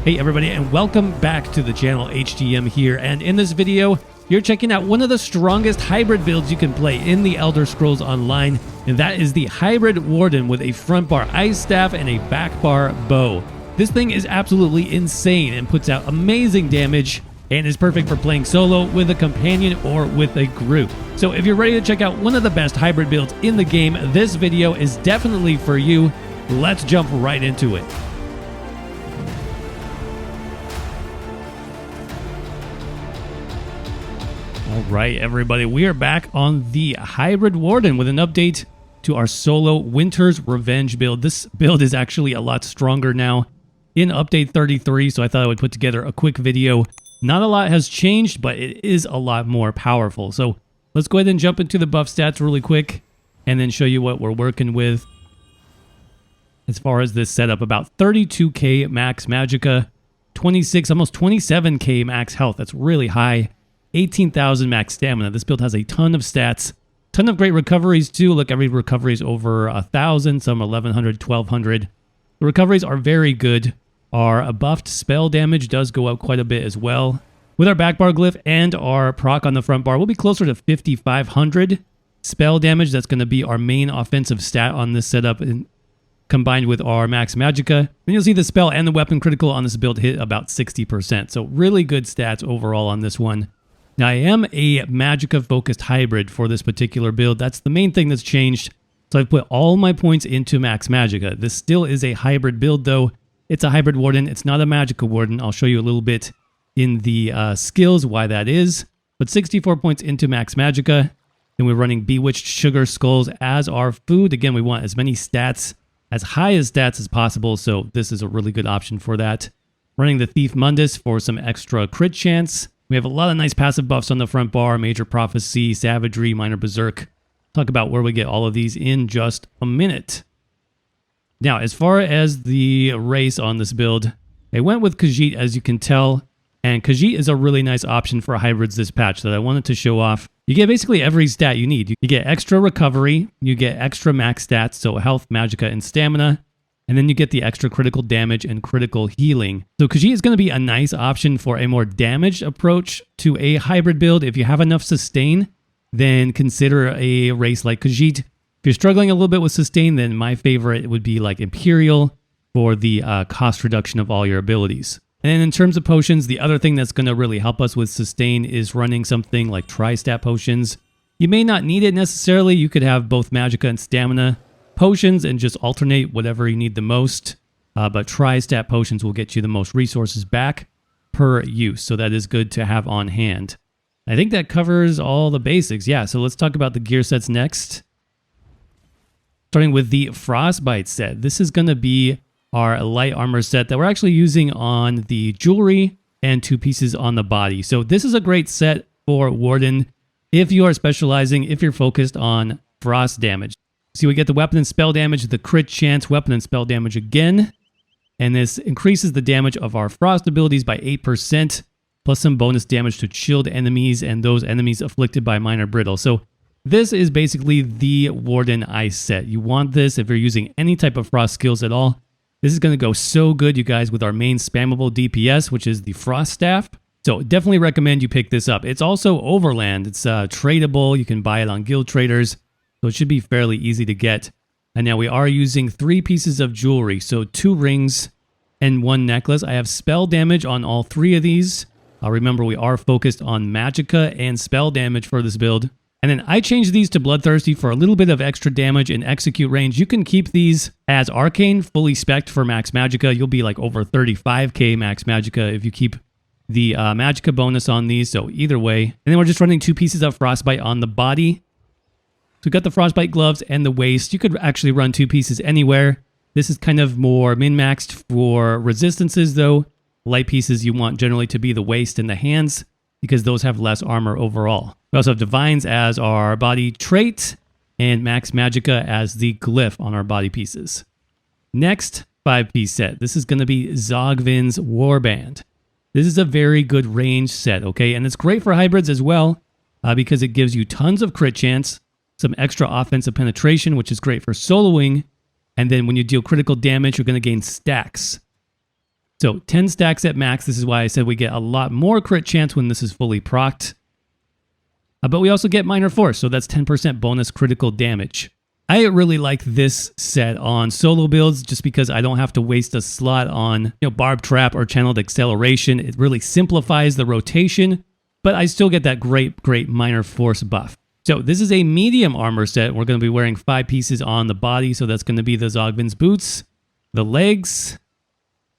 Hey everybody, and welcome back to the channel. HDM here, and in this video you're checking out one of the strongest hybrid builds you can play in the Elder Scrolls Online, and that is the Hybrid Warden with a front bar ice staff and a back bar bow. This thing is absolutely insane and puts out amazing damage and is perfect for playing solo, with a companion, or with a group. So if you're ready to check out one of the best hybrid builds in the game, this video is definitely for you. Let's jump right into it. All right, everybody, we are back on the Hybrid Warden with an update to our solo Winter's Revenge build. This build is actually a lot stronger now in update 33, so I thought I would put together a quick video. Not a lot has changed, but it is a lot more powerful. So let's go ahead and jump into the buff stats really quick and then show you what we're working with. As far as this setup, about 32k max magicka, 26, almost 27k max health. That's really high. 18,000 max stamina. This build has a ton of stats, ton of great recoveries too. Look, every recovery is over 1,000, some 1,100, 1,200. The recoveries are very good. Our buffed spell damage does go up quite a bit as well. With our back bar glyph and our proc on the front bar, we'll be closer to 5,500 spell damage. That's going to be our main offensive stat on this setup, and combined with our max magicka. Then you'll see the spell and the weapon critical on this build hit about 60%. So really good stats overall on this one. Now, I am a magicka-focused hybrid for this particular build. That's the main thing that's changed. So I've put all my points into max magicka. This still is a hybrid build, though. It's a hybrid warden. It's not a magicka warden. I'll show you a little bit in the skills why that is. But 64 points into max magicka. Then we're running bewitched sugar skulls as our food. Again, we want as many stats, as high as stats as possible. So this is a really good option for that. Running the thief Mundus for some extra crit chance. We have a lot of nice passive buffs on the front bar: Major Prophecy, Savagery, Minor Berserk. Talk about where we get all of these in just a minute. Now, as far as the race on this build, I went with Khajiit, as you can tell, and Khajiit is a really nice option for hybrids this patch that I wanted to show off. You get basically every stat you need. You get extra recovery, you get extra max stats, so health, magicka, and stamina. And then you get the extra critical damage and critical healing. So Khajiit is going to be a nice option for a more damaged approach to a hybrid build. If you have enough sustain, then consider a race like Khajiit. If you're struggling a little bit with sustain, then my favorite would be like Imperial for the cost reduction of all your abilities. And in terms of potions, the other thing that's going to really help us with sustain is running something like Tri-Stat potions. You may not need it necessarily. You could have both magicka and stamina potions and just alternate whatever you need the most, but Tri-Stat potions will get you the most resources back per use, so that is good to have on hand. I think that covers all the basics. Yeah, so let's talk about the gear sets next. Starting with the Frostbite set. This is going to be our light armor set that we're actually using on the jewelry and 2 pieces on the body. So this is a great set for Warden if you are specializing, if you're focused on frost damage. So we get the weapon and spell damage, the crit chance, weapon and spell damage again. And this increases the damage of our frost abilities by 8%, plus some bonus damage to chilled enemies and those enemies afflicted by minor brittle. So this is basically the Warden ice set. You want this if you're using any type of frost skills at all. This is going to go so good, you guys, with our main spammable DPS, which is the Frost Staff. So definitely recommend you pick this up. It's also overland. It's tradable. You can buy it on guild traders. So it should be fairly easy to get. And now we are using 3 pieces of jewelry. So 2 rings and 1 necklace. I have spell damage on all 3 of these. Remember, we are focused on magicka and spell damage for this build. And then I changed these to Bloodthirsty for a little bit of extra damage and execute range. You can keep these as Arcane, fully spec'd for max magicka. You'll be like over 35k max magicka if you keep the magicka bonus on these. So either way. And then we're just running 2 pieces of Frostbite on the body. So we've got the Frostbite gloves and the waist. You could actually run 2 pieces anywhere. This is kind of more min-maxed for resistances, though. Light pieces you want generally to be the waist and the hands, because those have less armor overall. We also have Divines as our body trait, and Max Magicka as the glyph on our body pieces. Next, 5-piece set. This is going to be Zogvin's Warband. This is a very good range set, okay? And it's great for hybrids as well, because it gives you tons of crit chance, some extra offensive penetration, which is great for soloing, and then when you deal critical damage, you're going to gain stacks. So 10 stacks at max. This is why I said we get a lot more crit chance when this is fully procced. But we also get minor force, so that's 10% bonus critical damage. I really like this set on solo builds just because I don't have to waste a slot on Barb Trap or Channeled Acceleration. It really simplifies the rotation, but I still get that great minor force buff. So this is a medium armor set. We're going to be wearing 5 pieces on the body, so that's going to be the Zogvin's boots, the legs,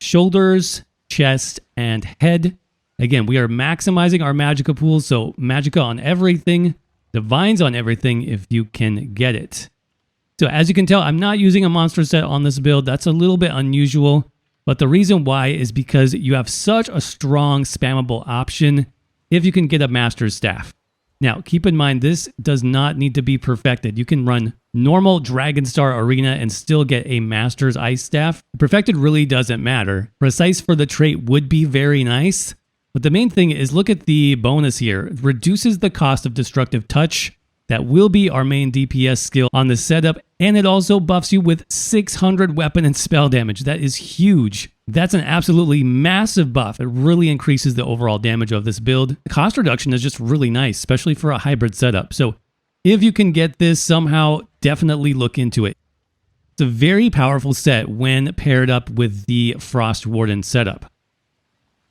shoulders, chest, and head. Again, we are maximizing our magicka pool, so magicka on everything, divines on everything if you can get it. So as you can tell, I'm not using a monster set on this build. That's a little bit unusual, but the reason why is because you have such a strong spammable option if you can get a master's staff. Now, keep in mind, this does not need to be perfected. You can run normal Dragonstar Arena and still get a Master's Ice Staff. Perfected really doesn't matter. Precise for the trait would be very nice, but the main thing is look at the bonus here. It reduces the cost of Destructive Touch. That will be our main DPS skill on the setup, and it also buffs you with 600 weapon and spell damage. That is huge. That's an absolutely massive buff. It really increases the overall damage of this build. The cost reduction is just really nice, especially for a hybrid setup. So if you can get this somehow, definitely look into it. It's a very powerful set when paired up with the Frost Warden setup.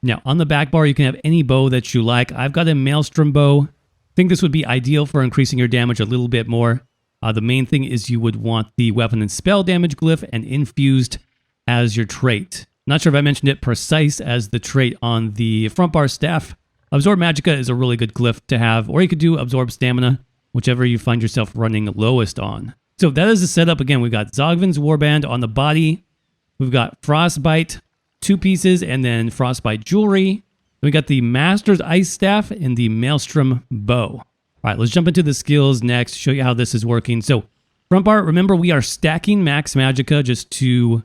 Now, on the back bar, you can have any bow that you like. I've got a Maelstrom bow. I think this would be ideal for increasing your damage a little bit more. The main thing is you would want the weapon and spell damage glyph and infused as your trait. Not sure if I mentioned it, precise as the trait on the front bar staff. Absorb Magicka is a really good glyph to have, or you could do Absorb Stamina, whichever you find yourself running lowest on. So that is the setup. Again, we've got Zogvin's Warband on the body. We've got Frostbite, 2 pieces, and then Frostbite Jewelry. We got the Master's Ice Staff and the Maelstrom Bow. All right, let's jump into the skills next, show you how this is working. So front bar, remember we are stacking max magicka just to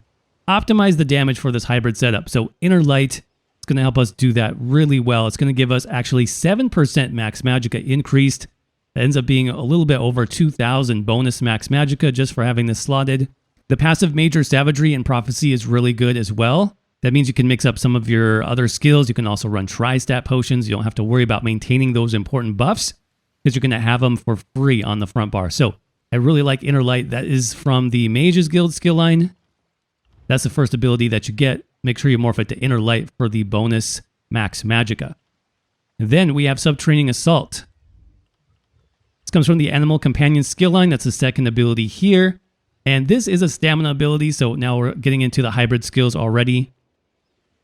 optimize the damage for this hybrid setup. So Inner Light is going to help us do that really well. It's going to give us actually 7% max magicka increased. That ends up being a little bit over 2,000 bonus max magicka just for having this slotted. The passive Major Savagery and Prophecy is really good as well. That means you can mix up some of your other skills. You can also run Tri-Stat Potions. You don't have to worry about maintaining those important buffs because you're going to have them for free on the front bar. So I really like Inner Light. That is from the Mage's Guild skill line. That's the first ability that you get. Make sure you morph it to Inner Light for the bonus max magicka. And then we have Subterranean Assault. This comes from the Animal Companion skill line. That's the second ability here. And this is a stamina ability, so now we're getting into the hybrid skills already.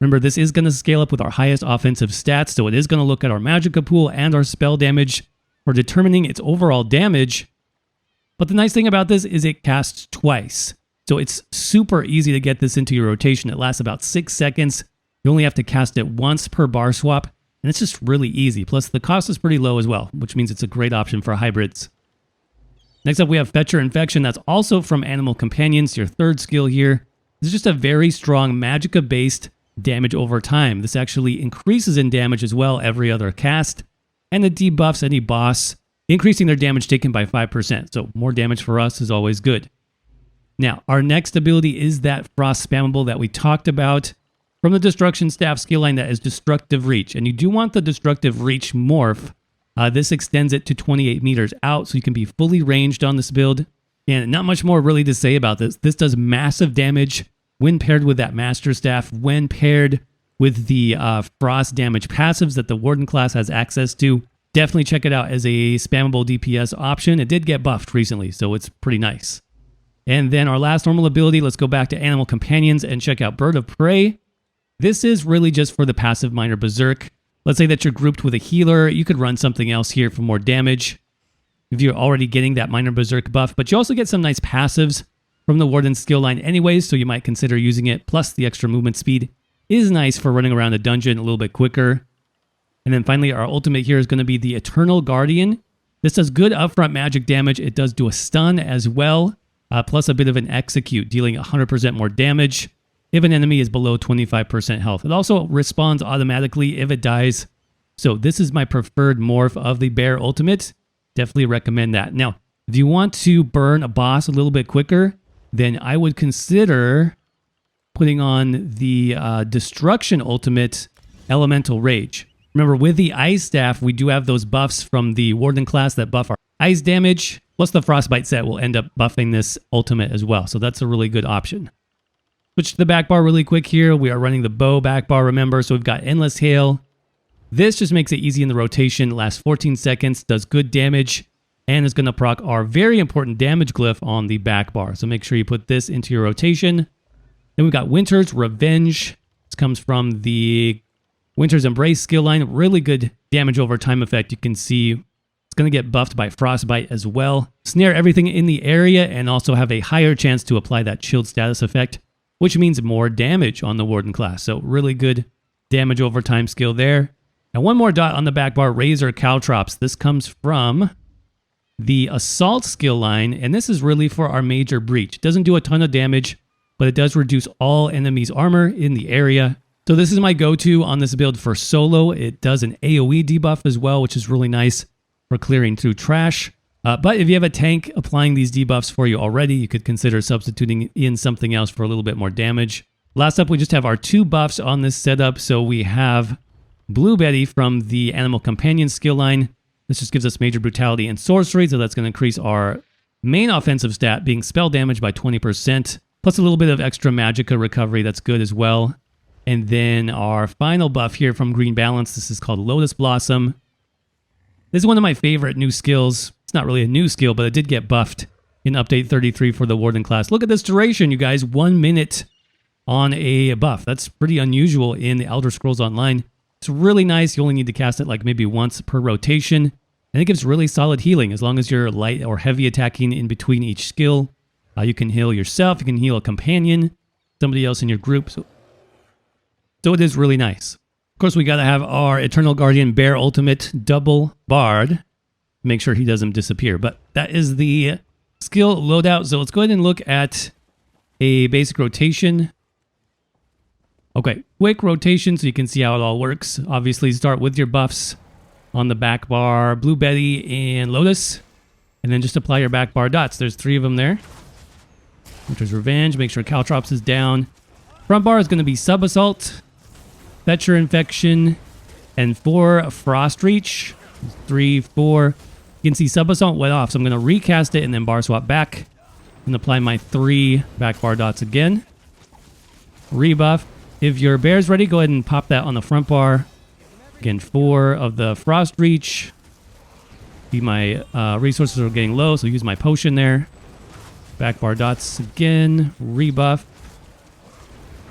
Remember, this is going to scale up with our highest offensive stats, so it is going to look at our magicka pool and our spell damage for determining its overall damage. But the nice thing about this is it casts twice. So it's super easy to get this into your rotation. It lasts about 6 seconds. You only have to cast it once per bar swap, and it's just really easy. Plus, the cost is pretty low as well, which means it's a great option for hybrids. Next up, we have Fetcher Infection. That's also from Animal Companions, your third skill here. This is just a very strong magicka-based damage over time. This actually increases in damage as well every other cast, and it debuffs any boss, increasing their damage taken by 5%. So more damage for us is always good. Now, our next ability is that Frost Spammable that we talked about from the Destruction Staff skill line. That is Destructive Reach, and you do want the Destructive Reach morph. This extends it to 28 meters out, so you can be fully ranged on this build. And not much more really to say about this. This does massive damage when paired with that Master Staff, when paired with the Frost damage passives that the Warden class has access to. Definitely check it out as a spammable DPS option. It did get buffed recently, so it's pretty nice. And then our last normal ability, let's go back to Animal Companions and check out Bird of Prey. This is really just for the passive Minor Berserk. Let's say that you're grouped with a healer. You could run something else here for more damage if you're already getting that Minor Berserk buff. But you also get some nice passives from the Warden skill line anyways, so you might consider using it. Plus, the extra movement speed is nice for running around a dungeon a little bit quicker. And then finally, our ultimate here is going to be the Eternal Guardian. This does good upfront magic damage. It does do a stun as well, plus a bit of an execute, dealing 100% more damage if an enemy is below 25% health. It also responds automatically if it dies. So this is my preferred morph of the Bear Ultimate. Definitely recommend that. Now, if you want to burn a boss a little bit quicker, then I would consider putting on the Destruction Ultimate Elemental Rage. Remember, with the Ice Staff, we do have those buffs from the Warden class that buff our ice damage, plus the Frostbite set will end up buffing this ultimate as well, so that's a really good option. Switch to the back bar really quick here. We are running the bow back bar, remember, so we've got Endless Hail. This just makes it easy in the rotation, lasts 14 seconds, does good damage, and is going to proc our very important damage glyph on the back bar. So make sure you put this into your rotation. Then we've got Winter's Revenge. This comes from the Winter's Embrace skill line. Really good damage over time effect. You can see it's going to get buffed by Frostbite as well. Snare everything in the area and also have a higher chance to apply that shield status effect, which means more damage on the Warden class. So really good damage over time skill there. Now one more dot on the back bar, Razor Caltrops. This comes from the Assault skill line, and this is really for our Major Breach. It doesn't do a ton of damage, but it does reduce all enemies' armor in the area. So this is my go-to on this build for solo. It does an AoE debuff as well, which is really nice for clearing through trash. But if you have a tank applying these debuffs for you already, you could consider substituting in something else for a little bit more damage. Last up, we just have our 2 buffs on this setup. So we have Blue Betty from the Animal Companion skill line. This just gives us Major Brutality and Sorcery, so that's going to increase our main offensive stat, being spell damage by 20%, plus a little bit of extra Magicka recovery. That's good as well. And then our final buff here from Green Balance, this is called Lotus Blossom. This is one of my favorite new skills. It's not really a new skill, but it did get buffed in Update 33 for the Warden class. Look at this duration, you guys. 1 minute on a buff. That's pretty unusual in the Elder Scrolls Online. It's really nice. You only need to cast it like maybe once per rotation. And it gives really solid healing as long as you're light or heavy attacking in between each skill. You can heal yourself. You can heal a companion, somebody else in your group. So it is really nice. Of course, we got to have our Eternal Guardian Bear Ultimate double Bard. Make sure he doesn't disappear. But that is the skill loadout. So let's go ahead and look at a basic rotation. Okay, quick rotation so you can see how it all works. Obviously, start with your buffs on the back bar, Blue Betty and Lotus. And then just apply your back bar dots. There's 3 of them there. Winter's Revenge. Make sure Caltrops is down. Front bar is going to be Sub Assault, Fetcher Infection, and 4 Frost Reach. 3, 4. You can see Sub Assault went off, so I'm going to recast it and then bar swap back. And apply my 3 back bar dots again. Rebuff. If your bear's ready, go ahead and pop that on the front bar. Again, 4 of the Frost Reach. See, my resources are getting low, so use my potion there. Back bar dots again. Rebuff.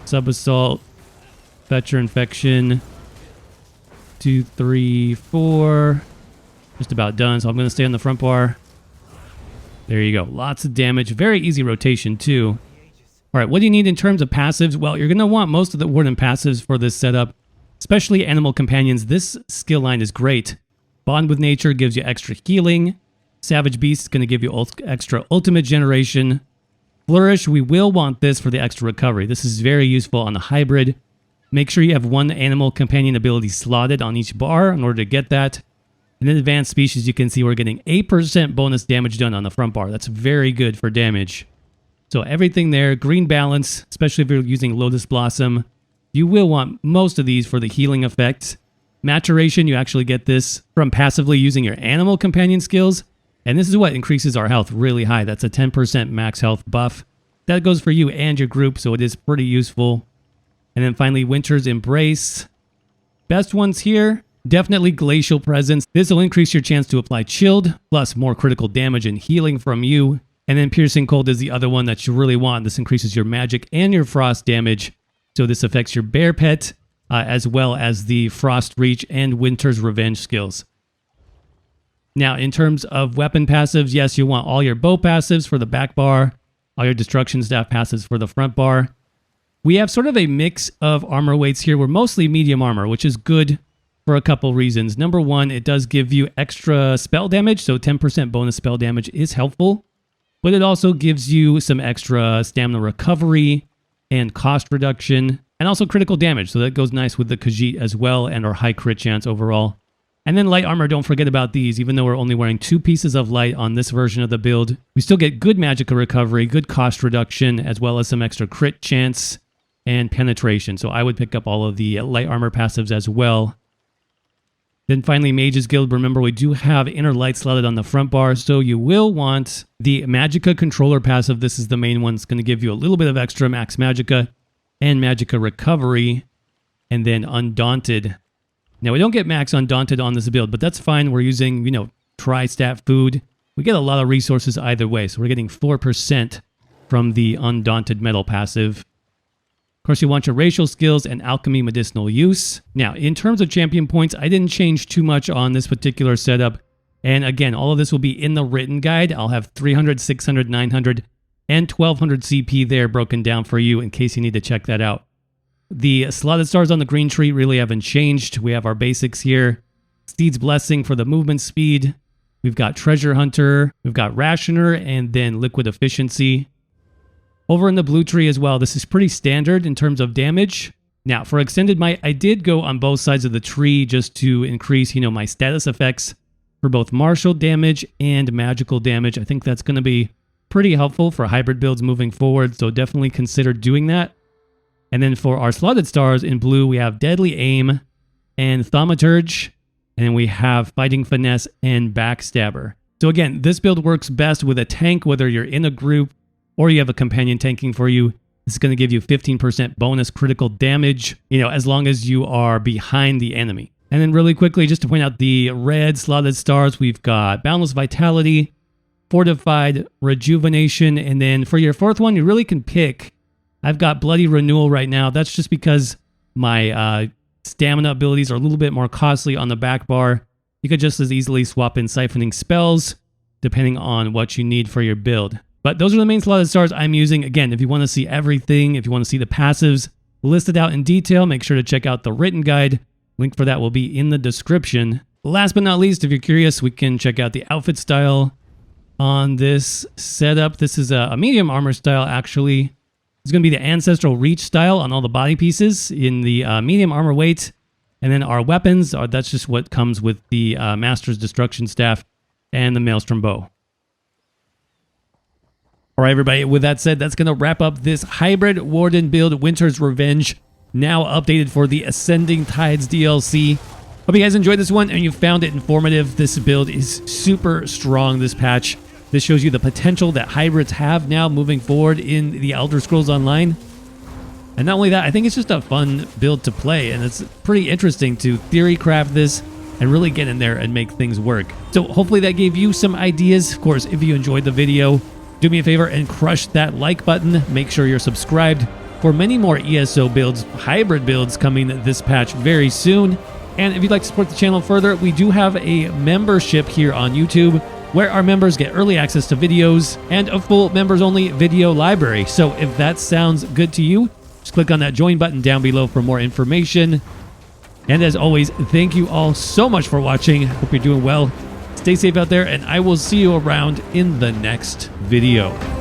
Sub Assault. Fetcher Infection. 2, 3, 4. Just about done, so I'm going to stay on the front bar. There you go. Lots of damage. Very easy rotation, too. All right, what do you need in terms of passives? Well, you're going to want most of the Warden passives for this setup, especially Animal Companions. This skill line is great. Bond with Nature gives you extra healing. Savage Beast is going to give you extra ultimate generation. Flourish, we will want this for the extra recovery. This is very useful on the hybrid. Make sure you have 1 Animal Companion ability slotted on each bar in order to get that. And then Advanced Species, you can see we're getting 8% bonus damage done on the front bar. That's very good for damage. So everything there, Green Balance, especially if you're using Lotus Blossom, you will want most of these for the healing effects. Maturation, you actually get this from passively using your Animal Companion skills. And this is what increases our health really high. That's a 10% max health buff. That goes for you and your group, so it is pretty useful. And then finally, Winter's Embrace. Best ones here, definitely Glacial Presence. This will increase your chance to apply Chilled, plus more critical damage and healing from you. And then Piercing Cold is the other one that you really want. This increases your magic and your frost damage. So this affects your bear pet, as well as the Frost Reach and Winter's Revenge skills. Now, in terms of weapon passives, yes, you want all your bow passives for the back bar, all your Destruction Staff passives for the front bar. We have sort of a mix of armor weights here. We're mostly medium armor, which is good for a couple reasons. Number one, it does give you extra spell damage, so 10% bonus spell damage is helpful. But it also gives you some extra stamina recovery and cost reduction, and also critical damage. So that goes nice with the Khajiit as well, and our high crit chance overall. And then light armor, don't forget about these. Even though we're only wearing 2 pieces of light on this version of the build, we still get good magicka recovery, good cost reduction, as well as some extra crit chance. and penetration. So I would pick up all of the light armor passives as well. Then finally, Mage's Guild. Remember, we do have Inner Light slotted on the front bar, so you will want the Magicka controller passive. This is the main one. It's going to give you a little bit of extra max Magicka and Magicka recovery, and then Undaunted. Now, we don't get max Undaunted on this build, but that's fine. We're using, you know, tri-stat food. We get a lot of resources either way, so we're getting 4% from the Undaunted metal passive. Of course, you want your racial skills and alchemy medicinal use. Now, in terms of champion points, I didn't change too much on this particular setup. And again, all of this will be in the written guide. I'll have 300, 600, 900, and 1200 CP there broken down for you in case you need to check that out. The slotted stars on the green tree really haven't changed. We have our basics here. Steed's Blessing for the movement speed. We've got Treasure Hunter. We've got Rationer and then Liquid Efficiency. Over in the blue tree as well, this is pretty standard in terms of damage. Now, for Extended Might, I did go on both sides of the tree just to increase, you know, my status effects for both martial damage and magical damage. I think that's going to be pretty helpful for hybrid builds moving forward, so definitely consider doing that. And then for our slotted stars in blue, we have Deadly Aim and Thaumaturge, and we have Fighting Finesse and Backstabber. So again, this build works best with a tank, whether you're in a group or you have a companion tanking for you. This is going to give you 15% bonus critical damage, you know, as long as you are behind the enemy. And then really quickly, just to point out the red slotted stars, we've got Boundless Vitality, Fortified Rejuvenation, and then for your fourth one, you really can pick. I've got Bloody Renewal right now. That's just because my stamina abilities are a little bit more costly on the back bar. You could just as easily swap in Siphoning Spells, depending on what you need for your build. But those are the main slotted stars I'm using. Again, if you want to see everything, if you want to see the passives listed out in detail, make sure to check out the written guide. Link for that will be in the description. Last but not least, if you're curious, we can check out the outfit style on this setup. This is a medium armor style, actually. It's going to be the Ancestral Reach style on all the body pieces in the medium armor weight. And then our weapons, that's just what comes with the Master's Destruction Staff and the Maelstrom Bow. All right, everybody, with that said, that's going to wrap up this Hybrid Warden build, Winter's Revenge, now updated for the Ascending Tides DLC. Hope you guys enjoyed this one and you found it informative. This build is super strong, this patch. This shows you the potential that hybrids have now moving forward in the Elder Scrolls Online. And not only that, I think it's just a fun build to play, and it's pretty interesting to theory craft this and really get in there and make things work. So hopefully that gave you some ideas. Of course, if you enjoyed the video, do me a favor and crush that like button. Make sure you're subscribed for many more ESO builds, hybrid builds coming this patch very soon. And if you'd like to support the channel further, we do have a membership here on YouTube where our members get early access to videos and a full members-only video library. So if that sounds good to you, just click on that join button down below for more information. And as always, thank you all so much for watching. Hope you're doing well. Stay safe out there, and I will see you around in the next video.